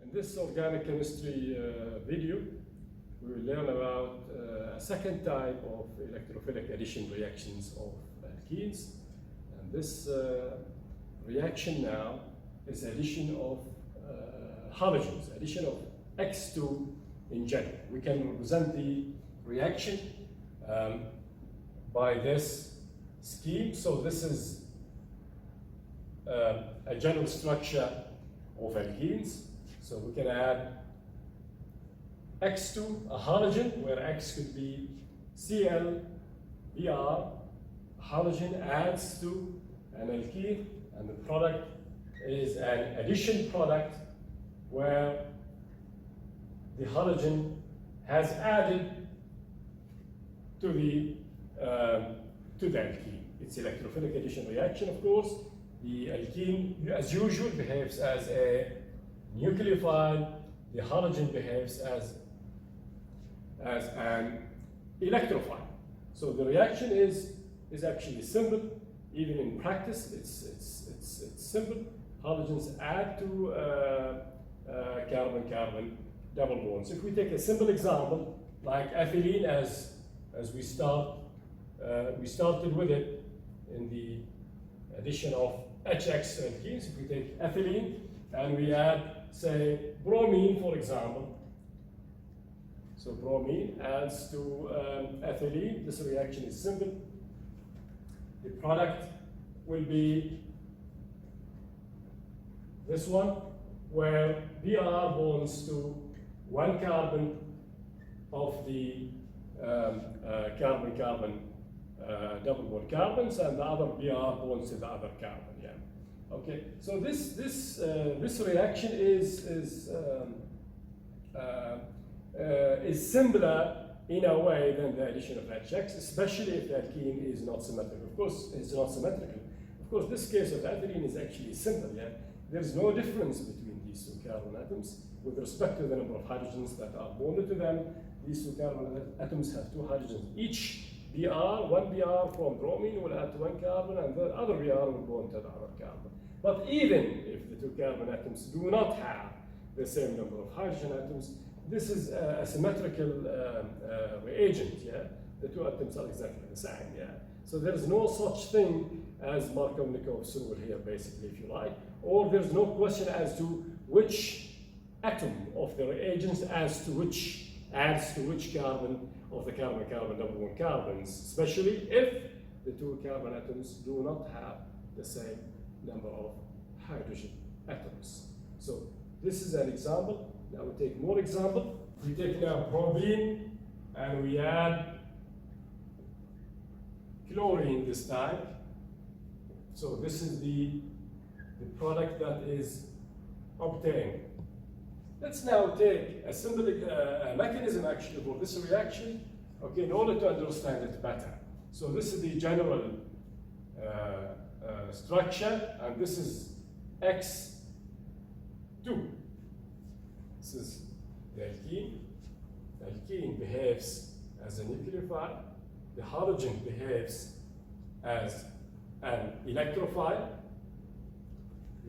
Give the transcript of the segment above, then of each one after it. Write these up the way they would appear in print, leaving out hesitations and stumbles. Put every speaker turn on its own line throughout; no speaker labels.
In this organic chemistry video, we will learn about a second type of electrophilic addition reactions of alkenes. And this reaction now is addition of halogens, addition of X2 in general. We can represent the reaction by this scheme. So this is a general structure of alkenes. So we can add X2, a halogen, where X could be Cl, Br. Halogen adds to an alkene, and the product is an addition product where the halogen has added to the alkene. It's electrophilic addition reaction, of course. The alkene, as usual, behaves as a nucleophile. The halogen behaves as an electrophile. So the reaction is actually simple. Even in practice, it's simple. Halogens add to carbon-carbon double bonds. If we take a simple example, like ethylene, as we started with it in the addition of HX alkenes. If we take ethylene and we add, say, bromine, for example. So bromine adds to ethylene. This reaction is simple. The product will be this one, where Br bonds to one carbon of the carbon-carbon double bond carbons, and the other Br bonds to the other carbon. Yeah. Okay. So this reaction is similar in a way than the addition of HX, especially if the alkene is not symmetrical. Of course, it's not symmetrical. Of course, this case of ethylene is actually simple. Yeah. There's no difference between these two carbon atoms with respect to the number of hydrogens that are bonded to them. These two carbon atoms have two hydrogens each. Br, one Br from bromine will add to one carbon, and the other Br will bond to the other carbon. But even if the two carbon atoms do not have the same number of hydrogen atoms, this is a symmetrical reagent. Yeah, the two atoms are exactly the same. Yeah, so there is no such thing as Markovnikov's rule here, basically, if you like, or there's no question as to which atom of the reagents adds to which carbon of the carbon-carbon double bond carbons, especially if the two carbon atoms do not have the same number of hydrogen atoms. So this is an example. Now we take more example. We take now bromine and we add chlorine this time. So this is the product that is obtained. Let's now take a simple mechanism actually for this reaction, okay, in order to understand it better. So this is the general structure, and this is X2. This is the alkene. The alkene behaves as a nucleophile. The halogen behaves as an electrophile.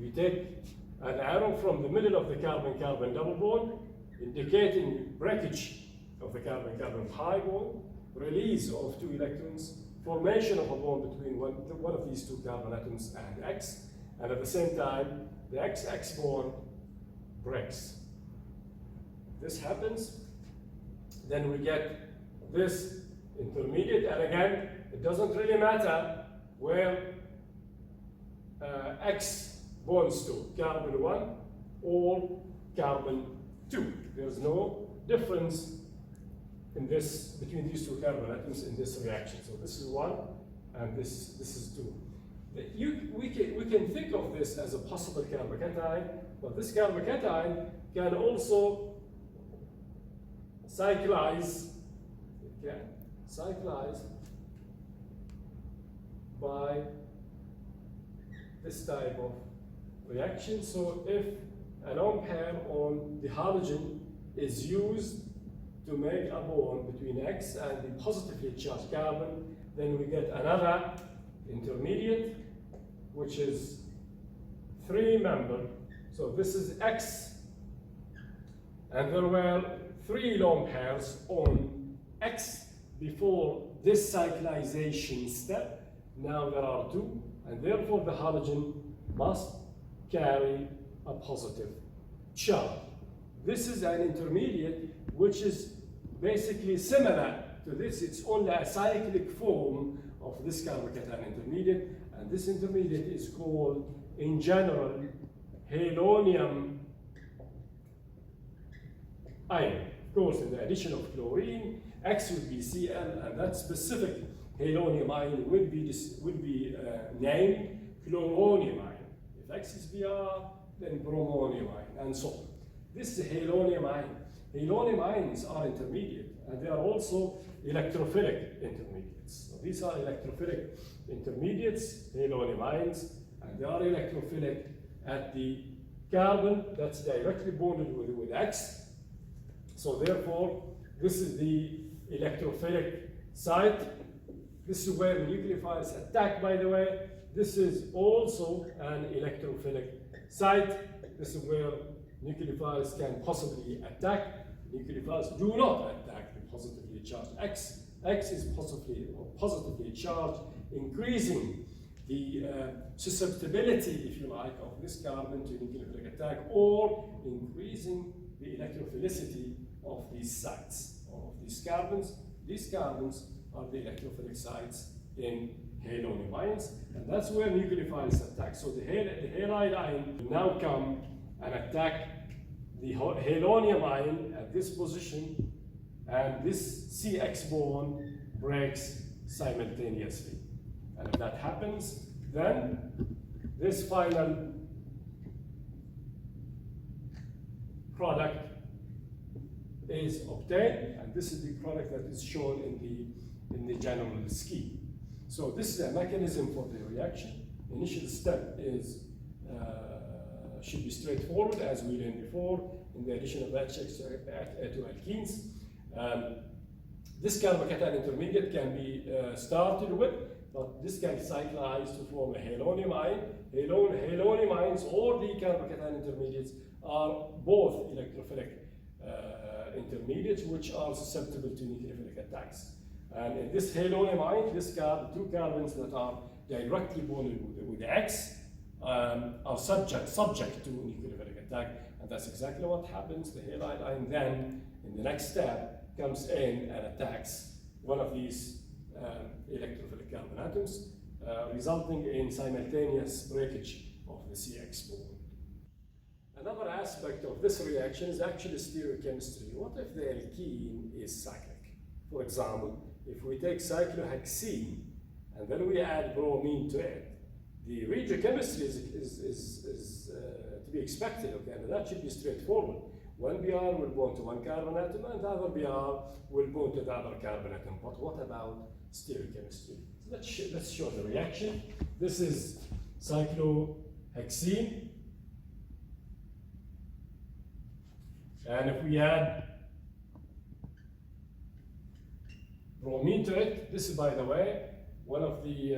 We take an arrow from the middle of the carbon-carbon double bond, indicating breakage of the carbon-carbon pi bond, release of two electrons, formation of a bond between one of these two carbon atoms and X, and at the same time, the XX bond breaks. This happens, then we get this intermediate, and again, it doesn't really matter where X bonds to carbon 1 or carbon 2. There's no difference in this between these two carbon atoms in this reaction. So this is 1 and this is 2. We can think of this as a possible carbocation, but this carbocation can also cyclize. It can cyclize by this type of reaction. So if a lone pair on the halogen is used to make a bond between X and the positively charged carbon, then we get another intermediate, which is 3-membered. So this is X and there were 3 lone pairs on X before this cyclization step. Now there are 2, and therefore the halogen must carry a positive charge. This is an intermediate which is basically similar to this. It's only a cyclic form of this carbocation intermediate, and this intermediate is called, in general, halonium ion. Of course, in the addition of chlorine, X would be Cl, and that specific halonium ion would be named chloronium ion. If X is Br, then bromonium ion, and so on. This is halonium ion. Halonium ions are intermediate, and they are also electrophilic intermediates. So these are electrophilic intermediates, halonium ions, and they are electrophilic at the carbon that's directly bonded with X. So therefore, this is the electrophilic site. This is where the nucleophiles attack, by the way. This is also an electrophilic site. This is where nucleophiles can possibly attack. Nucleophiles do not attack the positively charged X. X is positively charged, increasing the susceptibility, if you like, of this carbon to nucleophilic attack, or increasing the electrophilicity of these sites, or of these carbons. These carbons are the electrophilic sites in halonium ions, and that's where nucleophiles attack. So the halide ion will now come and attack the halonium ion at this position, and this CX bond breaks simultaneously. And if that happens, then this final product is obtained, and this is the product that is shown in the general scheme. So this is a mechanism for the reaction. Initial step is should be straightforward, as we learned before, in the addition of HX to alkenes. This carbocation intermediate can be started with, but this can cyclize to form a halonium ion. Halonium ions or the carbocation intermediates are both electrophilic intermediates which are susceptible to nucleophilic attacks. And in this halonium ion, two carbons that are directly bonded with X are subject to nucleophilic attack, and that's exactly what happens. The halide ion then, in the next step, comes in and attacks one of these electrophilic carbon atoms, resulting in simultaneous breakage of the CX bond. Another aspect of this reaction is actually stereochemistry. What if the alkene is cyclic? For example, if we take cyclohexene and then we add bromine to it, the regiochemistry is to be expected, okay, and that should be straightforward. One Br will bond to one carbon atom, and the other Br will bond to the other carbon atom. But what about stereochemistry? So let's show the reaction. This is cyclohexene, and if we add bromine to it, this is, by the way, one of the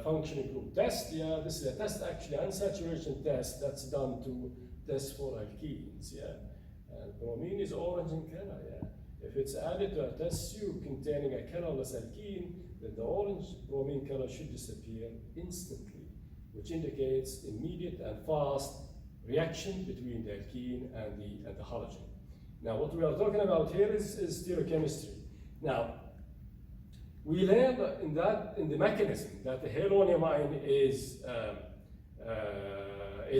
functioning group tests. Yeah, this is a test, actually, unsaturation test that's done to test for alkenes. Yeah, and bromine is orange in color. Yeah, if it's added to a test tube containing a colorless alkene, then the orange bromine color should disappear instantly, which indicates immediate and fast reaction between the alkene and the halogen. Now, what we are talking about here is stereochemistry. Now, we learned in the mechanism that the halonium ion is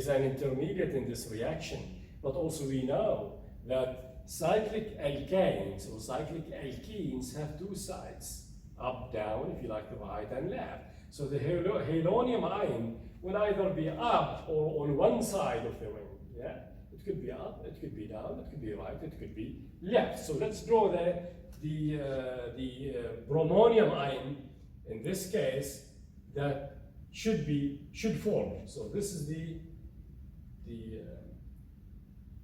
an intermediate in this reaction, but also we know that cyclic alkanes or cyclic alkenes have two sides, up, down, if you like, the right and left. So the halonium ion will either be up or on one side of the ring. Yeah, it could be up, it could be down, it could be right, it could be left. So let's draw the bromonium ion in this case that should form. So this is the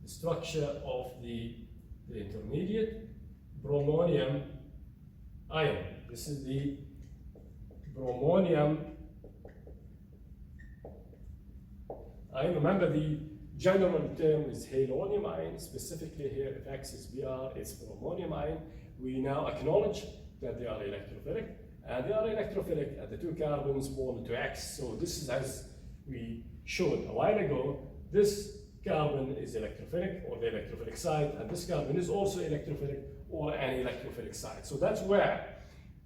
structure of the intermediate bromonium ion. This is the bromonium ion. Remember, the general term is halonium ion. Specifically here, if X is Br, it's bromonium ion. We now acknowledge that they are electrophilic, and they are electrophilic at the 2 carbons bonded to X. So this is, as we showed a while ago, this carbon is electrophilic, or the electrophilic side, and this carbon is also electrophilic, or an electrophilic side. So that's where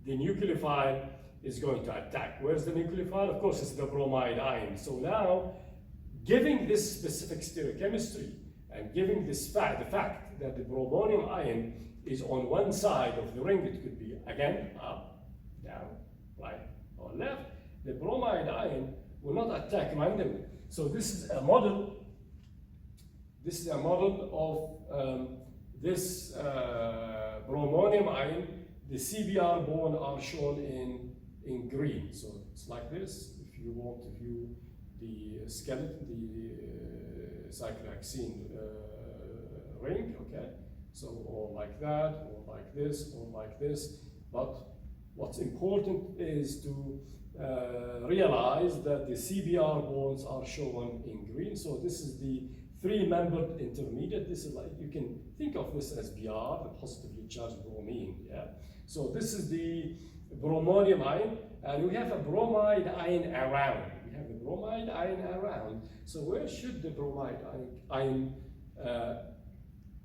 the nucleophile is going to attack. Where's the nucleophile? Of course, it's the bromide ion. So now, giving this specific stereochemistry, and giving this fact, the fact that the bromonium ion is on one side of the ring, it could be, again, up, down, right, or left, the bromide ion will not attack randomly. So this is a model. This is a model of this bromonium ion. The CBr bond are shown in green. So it's like this. If you want to view the skeleton, the cyclohexene ring, okay? So or like that, or like this, or like this. But what's important is to realize that the CBr bonds are shown in green. So this is the 3-membered intermediate. This is like, you can think of this as Br, the positively charged bromine, yeah? So this is the bromonium ion, and we have a bromide ion around. We have the bromide ion around. So where should the bromide ion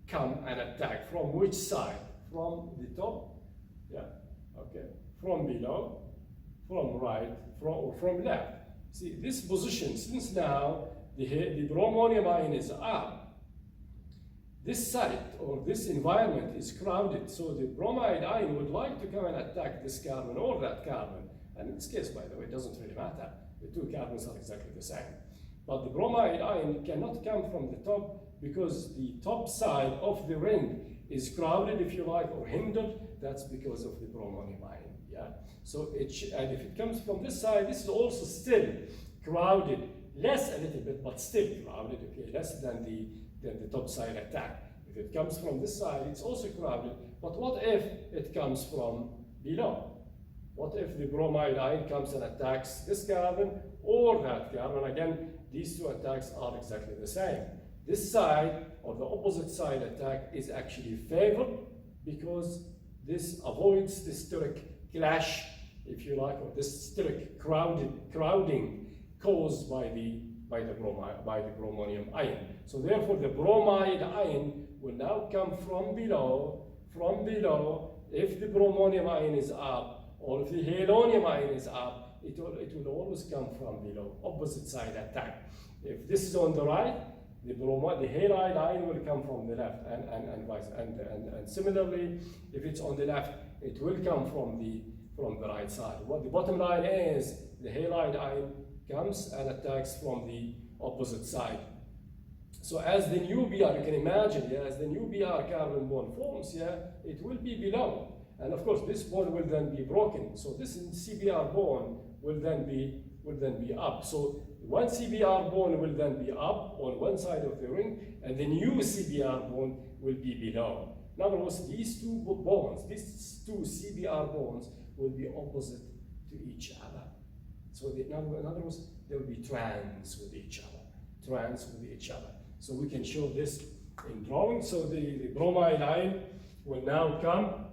come and attack? From which side? From the top? Yeah, okay. From below, from right, or from left. See, this position, since now the bromonium ion is up, this site or this environment is crowded, so the bromide ion would like to come and attack this carbon or that carbon. And in this case, by the way, it doesn't really matter. The 2 carbons are exactly the same. But the bromide ion cannot come from the top because the top side of the ring is crowded, if you like, or hindered. That's because of the bromonium ion, yeah? So and if it comes from this side, this is also still crowded, less a little bit, but still crowded, okay, less than the top side attack. If it comes from this side, it's also crowded, but what if it comes from below? What if the bromide ion comes and attacks this carbon or that carbon? Again, these 2 attacks are exactly the same. This side, or the opposite side attack, is actually favored because this avoids the steric clash, if you like, or this steric crowding caused by the bromonium ion. So therefore, the bromide ion will now come from below. From below, if the bromonium ion is up, or if the halonium ion is up, it will always come from below, opposite side attack. If this is on the right, the halide ion will come from the left, and similarly, if it's on the left, it will come from the right side. What the bottom line is, the halide ion comes and attacks from the opposite side. So as the new Br, you can imagine, yeah, as the new Br carbon bond forms, yeah, it will be below. And of course, this bond will then be broken. So this CBr bond will then be up. So one CBr bond will then be up on one side of the ring, and the new CBr bond will be below. In other words, these 2 bonds, these 2 CBr bonds will be opposite to each other. So in other words, they will be trans with each other. So we can show this in drawing. So the bromide ion will now come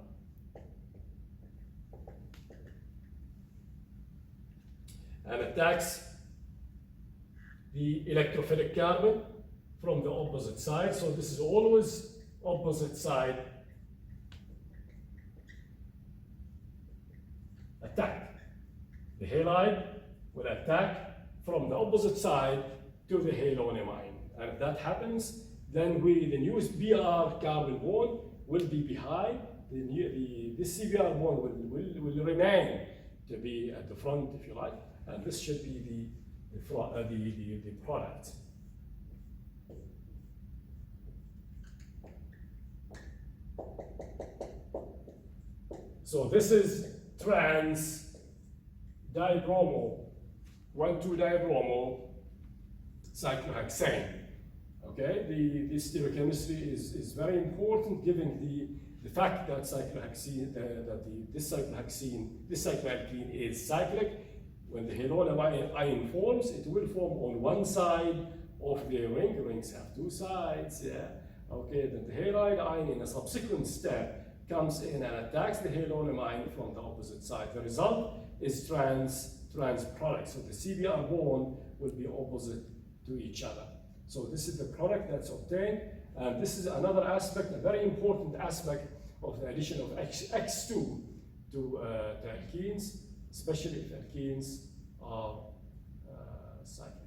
and attacks the electrophilic carbon from the opposite side. So this is always opposite side attack. The halide will attack from the opposite side to the halonium ion. And if that happens, then the newest Br carbon bond will be behind. This CBr bond will remain to be at the front, if you like, and this should be the product. So this is trans dibromo, 1,2-dibromo cyclohexane. Okay, the stereochemistry is very important, given the fact that cyclohexene, this cycloalkene is cyclic. When the halonium ion forms, it will form on one side of the ring. Rings have two sides, yeah. Okay, then the halide ion in a subsequent step comes in and attacks the halonium ion from the opposite side. The result is trans product. So the CBr bond will be opposite to each other. So this is the product that's obtained. And this is another aspect, a very important aspect of the addition of X2 to alkenes, especially if alkenes are cyclic.